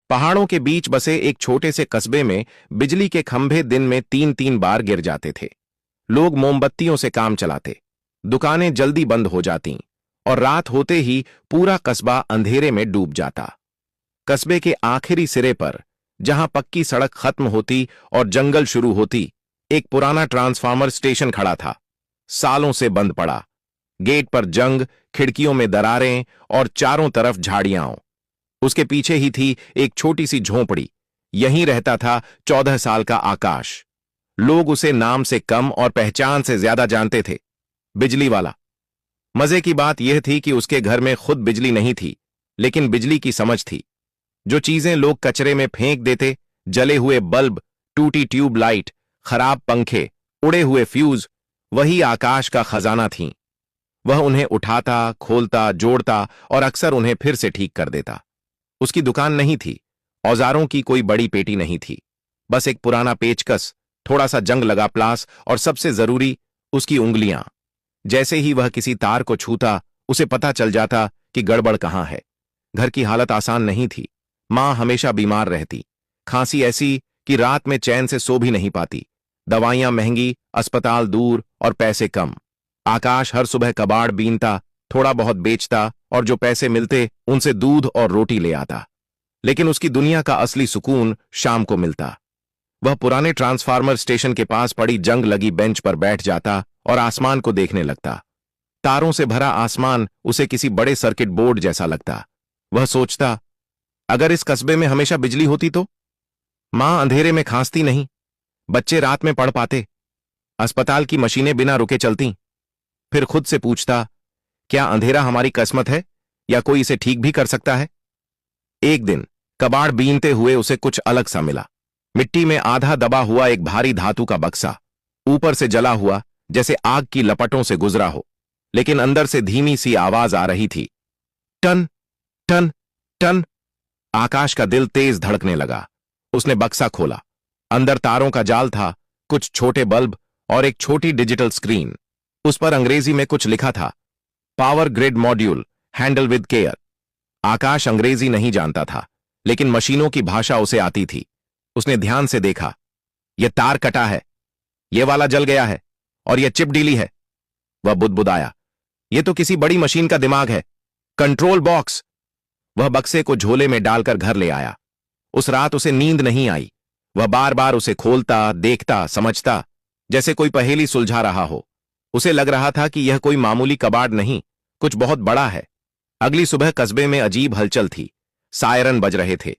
पहाड़ों के बीच बसे एक छोटे से कस्बे में बिजली के खंभे दिन में 3-3 बार गिर जाते थे। लोग मोमबत्तियों से काम चलाते, दुकानें जल्दी बंद हो जातीं और रात होते ही पूरा कस्बा अंधेरे में डूब जाता। कस्बे के आखिरी सिरे पर, जहां पक्की सड़क खत्म होती और जंगल शुरू होती, एक पुराना ट्रांसफार्मर स्टेशन खड़ा था। सालों से बंद पड़ा, गेट पर जंग, खिड़कियों में दरारें और चारों तरफ झाड़ियां। उसके पीछे ही थी एक छोटी सी झोंपड़ी। यहीं रहता था 14 साल का आकाश। लोग उसे नाम से कम और पहचान से ज्यादा जानते थे, बिजली वाला। मजे की बात यह थी कि उसके घर में खुद बिजली नहीं थी, लेकिन बिजली की समझ थी। जो चीजें लोग कचरे में फेंक देते, जले हुए बल्ब, टूटी ट्यूब लाइट, खराब पंखे, उड़े हुए फ्यूज, वही आकाश का खजाना थीं। वह उन्हें उठाता, खोलता, जोड़ता और अक्सर उन्हें फिर से ठीक कर देता। उसकी दुकान नहीं थी, औजारों की कोई बड़ी पेटी नहीं थी, बस एक पुराना पेचकस, थोड़ा सा जंग लगा प्लास और सबसे जरूरी, उसकी उंगलियां। जैसे ही वह किसी तार को छूता, उसे पता चल जाता कि गड़बड़ कहां है। घर की हालत आसान नहीं थी। मां हमेशा बीमार रहती, खांसी ऐसी कि रात में चैन से सो भी नहीं पाती। दवाइयां महंगी, अस्पताल दूर और पैसे कम। आकाश हर सुबह कबाड़ बीनता, थोड़ा बहुत बेचता और जो पैसे मिलते उनसे दूध और रोटी ले आता। लेकिन उसकी दुनिया का असली सुकून शाम को मिलता। वह पुराने ट्रांसफार्मर स्टेशन के पास पड़ी जंग लगी बेंच पर बैठ जाता और आसमान को देखने लगता। तारों से भरा आसमान उसे किसी बड़े सर्किट बोर्ड जैसा लगता। वह सोचता, अगर इस कस्बे में हमेशा बिजली होती तो? मां अंधेरे में खांसती नहीं, बच्चे रात में पढ़ पाते, अस्पताल की मशीनें बिना रुके चलती। फिर खुद से पूछता, क्या अंधेरा हमारी किस्मत है या कोई इसे ठीक भी कर सकता है? एक दिन कबाड़ बीनते हुए उसे कुछ अलग सा मिला। मिट्टी में आधा दबा हुआ एक भारी धातु का बक्सा, ऊपर से जला हुआ जैसे आग की लपटों से गुजरा हो, लेकिन अंदर से धीमी सी आवाज आ रही थी, टन टन टन। आकाश का दिल तेज धड़कने लगा। उसने बक्सा खोला। अंदर तारों का जाल था, कुछ छोटे बल्ब और एक छोटी डिजिटल स्क्रीन। उस पर अंग्रेजी में कुछ लिखा था, power grid module, handle with care. Akash अंग्रेजी नहीं जानता था, लेकिन मशीनों की भाषा उसे आती थी। उसने ध्यान से देखा, यह तार कटा है, यह वाला जल गया है और यह चिप डीली है। वह बुदबुदाया, यह तो किसी बड़ी मशीन का दिमाग है, कंट्रोल बॉक्स। वह बक्से को झोले में डालकर घर ले आया। उस रात उसे नींद नहीं आई। वह बार बार उसे खोलता, देखता, समझता, जैसे कोई पहेली सुलझा रहा हो। उसे लग रहा था कि यह कोई मामूली कबाड़ नहीं, कुछ बहुत बड़ा है। अगली सुबह कस्बे में अजीब हलचल थी। सायरन बज रहे थे,